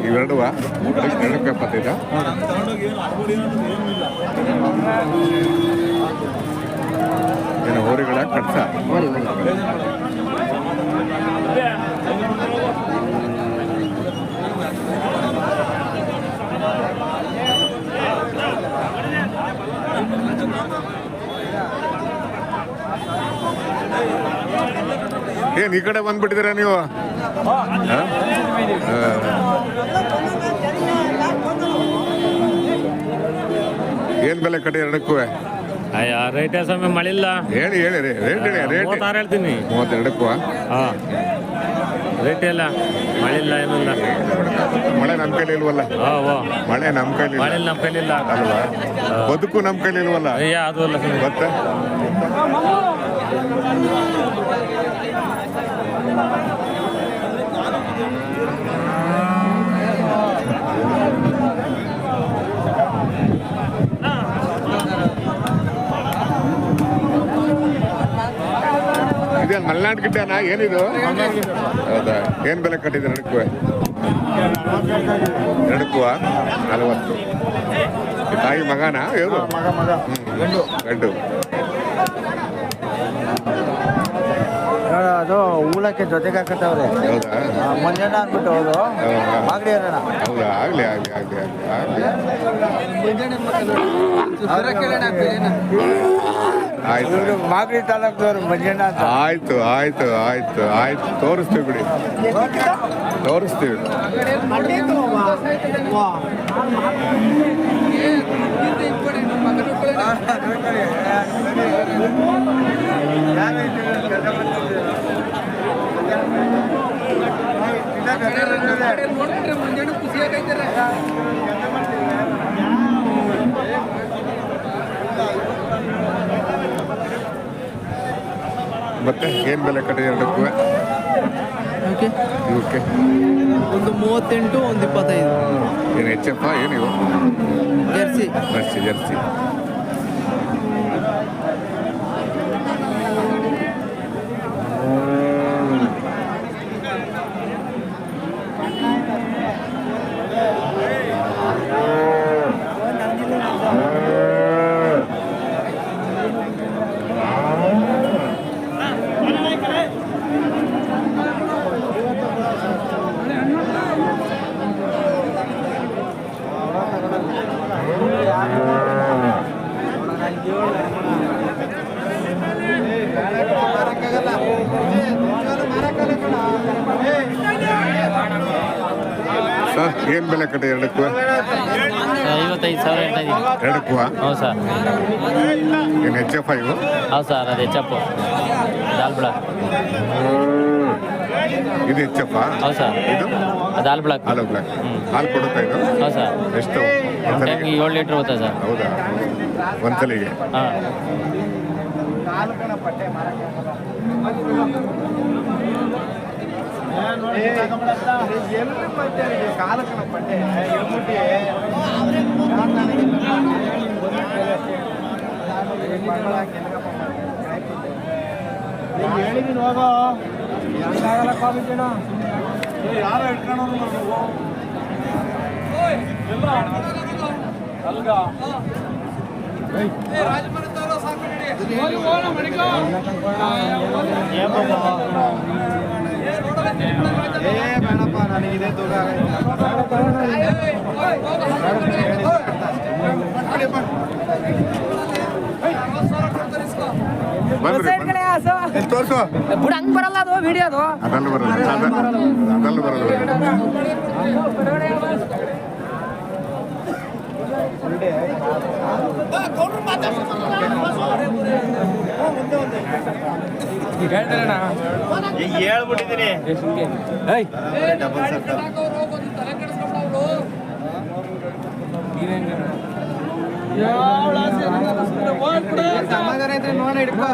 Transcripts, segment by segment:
ಇವೆರಡುವ ಎರಡಕ್ಕೆ 75 ಏನು ಹೋರಿಗಳ ಕಟ್ಸ ಏನ್ ಈ ಕಡೆ ಬಂದ್ಬಿಟ್ಟಿದ್ದೀರಾ ನೀವು? ಏನ್ ಬೆಲೆ ಕಟ್ಟಿ ಎರಡಕ್ಕೂ? ರೇಟ್ ಸಮಯ ಮಳಿಲ್ಲ. ಹೇಳಿ ಹೇಳಿ ರೇಟ್ ಹೇಳಿ. ರೇಟ್ 36 ಹೇಳ್ತೀನಿ. 32ಕ್ಕೂ? ಹಾಂ, ರೇಟ್ ಇಲ್ಲ, ಮಳಿಲ್ಲ, ಏನಿಲ್ಲ. ಮಳೆ ನಮ್ಮ ಕೈಲಿ ಇಲ್ವಲ್ಲ? ಮಳೆ ನಮ್ಮ ಕೈಲಿ, ಮಳೆ ನಮ್ಮ ಕೈಲಿ ಇಲ್ಲ ಅಲ್ವಾ? ಬದುಕು ನಮ್ಮ ಕೈಲಿ ಇಲ್ವಲ್ಲ? ಅದು ಅಲ್ಲ ಮತ್ತೆ ಇದೇನು ಮಲೆನಾಡು ಗಿಡ್ಡನಾ ಏನಿದು? ಹೌದಾ? ಏನು ಬೆಲೆ ಕಟ್ಟಿದ್ರೆ ಎರಡಕ್ಕೂ? 40. ತಾಯಿ ಮಗನಾ? ಯಾವುದು? ಗಂಡು. ಅದು ಊಳಕ್ಕೆ ಜೊತೆಗೆ ಹಾಕತ್ತವ್ರೆ. ಹೌದಾ? ಮಂಜಣ್ಣ ಅಂದ್ಬಿಟ್ಟು ಅವರು ಮಾಗಡಿ ಅಣ್ಣ. ಹೌದಾ? ಆಗ್ಲಿ. ಆಯ್ತು, ಮಾಗಡಿ ತಾಲೂಕದವ್ರು ಮಂಜಣ್ಣ ಅಂತ. ಆಯ್ತು ತೋರಿಸ್ತೀವಿ ಬಿಡಿ, ತೋರಿಸ್ತೀವಿ. ಮತ್ತೆ ಏನು ಬೆಲೆ ಕಟ್ಟಿ ಎರಡಕ್ಕೂ? ಇವಕ್ಕೆ ಒಂದು 38, ಒಂದು 25. ಏನು ಹೆಚ್ಚಪ್ಪ? ಏನಿವು? ಜರ್ಸಿ. ಸರ್ ಏನು ಬೆಲೆ ಕಟ್ಟಿ ಎರಡಕ್ಕೂ? 55,000 ಹೇಳ್ತಾ ಇದ್ದೀನಿ. ಎರಡಕ್ಕೂ? ಹೌದು ಸರ್. ಏನು ಹೆಚ್ಚಪ್ಪ ಇವು? ಹೌದು ಸರ್, ಅದು ಹೆಚ್ಚಪ್ಪು ದಾಲ್ ಬ್ಲಾಕ್. ಇದು ಹೆಚ್ಚಪ್ಪ? ಹೌದು ಸರ್. ಇದು ಅದು ಹಾಲು ಬ್ಲಾಕ್. ಹಾಲು ಕೊಡುತ್ತಾ ಇದು? ಹೌದು ಸರ್. ಎಷ್ಟು? 7 ಲೀಟ್ರ್ ಹೋಗ್ತಾ ಸರ್. ಹೌದಾ? ಒಂದ್ಸಲಿಗೆ? ಹಾಂ. ಯಾರು ಇಟ್ಕೊಂಡು ಬೇಡಪ್ಪ, ನನಗಿದೆ ತೂಕ. ತೋರ್ಸು. ಹಂಗ್ ಬರಲ್ಲ ಅದು ವಿಡಿಯೋ, ಅದು ಅದಲ್ಲ ಬರೋದು. ಹೇಳ್ಬಿಟ್ಟಿದ್ದೀನಿ. ಸಮಾಧಾನ ಇದ್ರೆ ನೋಡಿ ಹಿಡ್ಕೊ.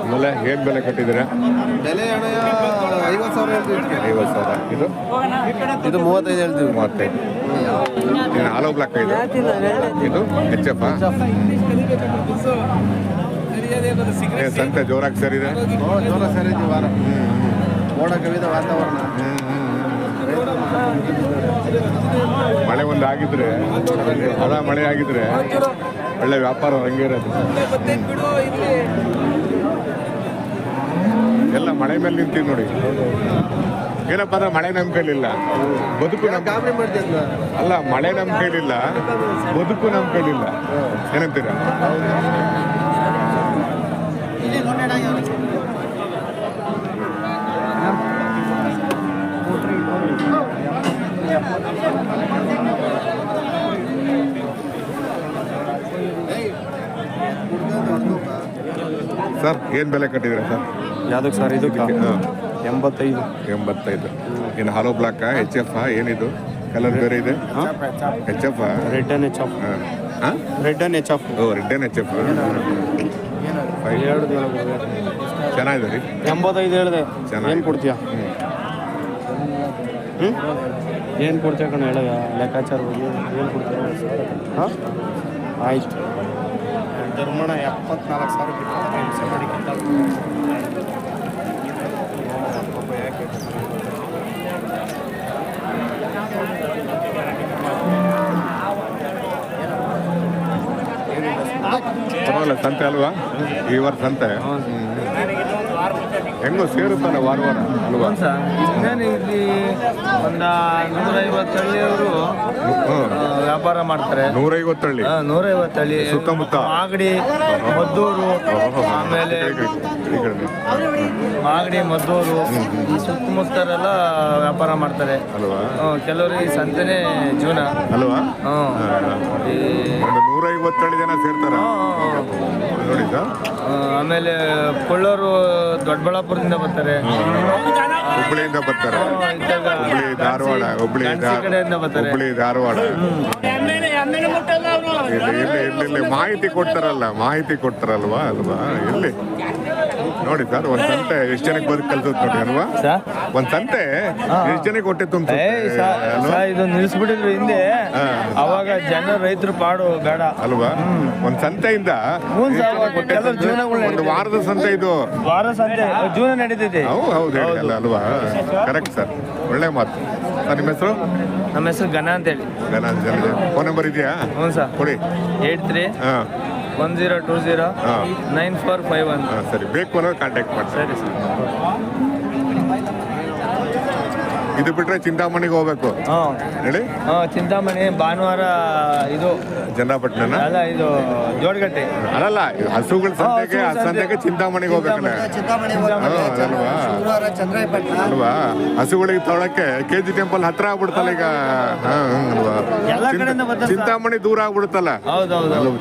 ಆಮೇಲೆ ಏನು ಬೆಲೆ ಕಟ್ಟಿದ್ದೀರಾ? ಬೆಲೆ ಅಣ್ಣ 50,000 ಹೇಳ್ತೀವಿ. 50,000. ಇದು ಇದು 35 ಹೇಳ್ತೀವಿ. 35. ಏನು ಹಾಲೋ ಬ್ಲಾಕ್ ಇದು? ಇದು HF? ಏನು ಸಂತೆ ಜೋರಾಗಿ ಸೇರಿದೆ? ಜೋರ ಸರಿ ಇದೆ ವಾರ. ಮೋಡ ಕವಿದ ವಾತಾವರಣ. ಮಳೆ ಒಂದು ಆಗಿದ್ರೆ ಹದ ಮಳೆ ಆಗಿದ್ರೆ ಒಳ್ಳೆ ವ್ಯಾಪಾರ ಹಂಗೆ ಇರೋದು. ಎಲ್ಲ ಮಳೆ ಮೇಲೆ ನಿಂತೀವಿ ನೋಡಿ. ಏನಪ್ಪ ಅಂದ್ರೆ ಮಳೆ ನಮ್ಮ ಕೈಲಿಲ್ಲ, ಬದುಕು ನಮ್ಮ ಗಾಬರಿ ಮಾಡ್ತಿದ್ದ. ಅಲ್ಲ, ಮಳೆ ನಮ್ಮ ಕೈಲಿಲ್ಲ, ಬದುಕು ನಮ್ಮ ಕೈಲಿಲ್ಲ. ಏನಂತೀರ? ಸರ್ ಏನು ಬೆಲೆ ಕಟ್ಟಿದ್ದೀರಾ ಸರ್? ಯಾವ್ದಕ್ಕೆ ಸರ್? ಇದು 85. 85. ಏನು ಹಾಲೋ ಬ್ಲಾಕ HF ಏನಿದು? ಕಲರ್ ಬೇರೆ ಇದೆ. HF red and HF. ಹಾಂ, ರೆಡ್ ಅಂಡ್ HF. ಓ ರೆಡ್ ಅಂಡ್ HF. ಚೆನ್ನಾಗಿದೆ ರೀ. 85 ಹೇಳಿದೆ. ಚೆನ್ನಾಗಿ. ಏನು ಕೊಡ್ತೀಯಾ? ಏನು ಕೊಡ್ತೀಯ ಕಣ ಹೇಳ, ಲೆಕ್ಕಾಚಾರ ಏನು ಕೊಡ್ತೀಯ? ಹಾಂ ಆಯ್ತು. ಧರ್ಮಣ 74,000 ಪರವಾಗಿಲ್ಲ, ಸಂತೆ ಅಲ್ವಾ ಈ ವಾರ ಸಂತೆ? ಹೆಂಗೋ ಸೇರುತ್ತಲ್ಲ ವಾರ ವಾರ ಅಲ್ವಾ? ಇಲ್ಲಿ ಒಂದು 150 ಹಳ್ಳಿಯವರು ವ್ಯಾಪಾರ ಮಾಡ್ತಾರೆ. 150 ಹಳ್ಳಿ 150 ಹಳ್ಳಿ ಸುತ್ತಮುತ್ತ ಮಾಗಡಿ, ಮದ್ದೂರು, ಆಮೇಲೆ ಮಾಗಡಿ, ಮದ್ದೂರು ಈ ಸುತ್ತಮುತ್ತರೆಲ್ಲ ವ್ಯಾಪಾರ ಮಾಡ್ತಾರೆ ಅಲ್ವಾ? ಕೆಲವರು ಈ ಸಂತೆನೇ ಜೀವನ ಅಲ್ವಾ? ಈ ಒಂದು 150 ಹಳ್ಳಿ ಜನ ಸೇರ್ತಾರ ನೋಡಿ ಸರ್. ಆಮೇಲೆ ಕೊಳ್ಳೋರು ದೊಡ್ಡಬಳ್ಳಾಪುರದಿಂದ ಬರ್ತಾರೆ, ಹುಬ್ಳಿಯಿಂದ ಬರ್ತಾರೆ, ಹುಬ್ಳಿ ಧಾರವಾಡ, ಕಡೆಯಿಂದ ಬರ್ತಾರೆ. ಹುಬ್ಳಿ ಧಾರವಾಡ. ಇಲ್ಲಿ ಮಾಹಿತಿ ಕೊಡ್ತಾರಲ್ವಾ ಅಲ್ವಾ? ಇಲ್ಲಿ ನೋಡಿ ಸರ್, ಒಂದ್ ಸಂತೆ ಎಷ್ಟು ಜನಕ್ಕೆ ಬದುಕು ಕಲ್ಸೋದು ನೋಡಿ ಅಲ್ವಾ? ಒಂದ್ ಸಂತೆ ಎಷ್ಟು ಜನಕ್ಕೆ ಹೊಟ್ಟೆ ತುಂಬ ಇದು ನಿಲ್ಸ್ಬಿಟ್ಟಿದ್ರು ಹಿಂದೆ, ಅವಾಗ ಜನ ರೈತರು ಪಾಡು ಬೇಡ ಅಲ್ವಾ? ಒಂದ್ ಸಂತೆಯಿಂದ ಒಂದು ವಾರದ ಸಂತೆ ಇದು. ವಾರ ಸಂತೆ ಜೀವನ ನಡೀತೈತೆ. ಹೌದು ಹೇಳಿ ಅಲ್ವಾ? ಕರೆಕ್ಟ್ ಸರ್, ಒಳ್ಳೆ ಮಾತು. ಸರ್ ನಿಮ್ಮ ಹೆಸರು? ನಮ್ಮ ಹೆಸರು ಘನ ಅಂತೇಳಿ. ಫೋನ್ ನಂಬರ್ ಇದೆಯಾ? ಹ್ಞೂ ಸರ್, ಕೊಡಿ. 83 ಹಾಂ 1020 9451. ಸರಿ, ಬೇಕು ಅನ್ನೋದು ಕಾಂಟ್ಯಾಕ್ಟ್ ಮಾಡಿ. ಸರಿ ಸರ್. ಇದು ಬಿಟ್ರೆ ಚಿಂತಾಮಣಿಗೆ ಹೋಗ್ಬೇಕು ಹೇಳಿ. ಚಿಂತಾಮಣಿ ಭಾನುವಾರ ಇದು ಚನ್ನಪಟ್ಟಣ ಅಲ್ಲ, ಇದು ಜೋಡಗಟ್ಟೆ ಅಲ್ಲಲ್ಲ, ಹಸುಗಳ ಸಂತೆಗೆ ಸಂತೆಗೆ ಚಿಂತಾಮಣಿಗೆ ಹೋಗ್ಬೇಕಲ್ಲ ಅಲ್ವಾ? ಹಸುಗಳಿಗೆ ತೊಳಕ್ಕೆ KG ಟೆಂಪಲ್ ಹತ್ರ ಆಗ್ಬಿಡ್ತಲ್ಲ ಈಗ. ಚಿಂತಾಮಣಿ ದೂರ ಆಗ್ಬಿಡುತ್ತಲ್ಲ,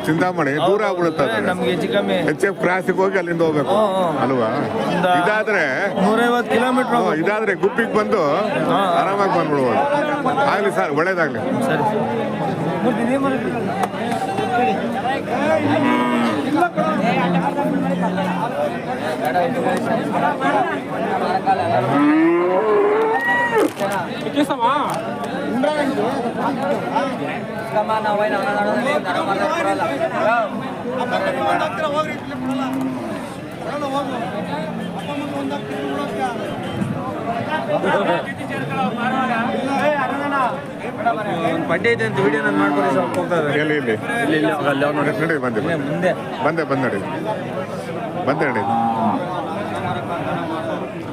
ಚಿಂತಾಮಣಿ ದೂರ ಆಗ್ಬಿಡುತ್ತಲ್ಲ. ನಮ್ಗೆ ಹೆಚ್ಚು ಕಮ್ಮಿ HF ಕ್ರಾಸಿಗೆ ಹೋಗಿ ಅಲ್ಲಿಂದ ಹೋಗ್ಬೇಕು ಅಲ್ವಾ? ಇದಾದ್ರೆ 150 ಕಿಲೋಮೀಟರ್. ಇದಾದ್ರೆ ಗುಬ್ಬಿಗೆ ಬಂದು ಆರಾಮಾಗಿ ಬಂದ್ಬಿಡ್ಬೋದು. ಆಗ್ಲಿ ಸರ್, ಒಳ್ಳೇದಾಗ್ಲಿ. ಸರಿ. ಪಡ್ಡೆ ಐತೆ ಅಂತ ವಿಡಿಯೋ ನಾನು ಮಾಡ್ಕೊಂಡು ಸ್ವಲ್ಪ ಹೋಗ್ತಾ ಇದ್ದಾರೆ. ಇಲ್ಲಿ ನಡಿ, ಬಂದೆ ಮುಂದೆ ಬಂದೆ ನಡಿ, ಬಂದೆ ನಡಿ,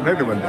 ನಡಿ ಬಂದೆ.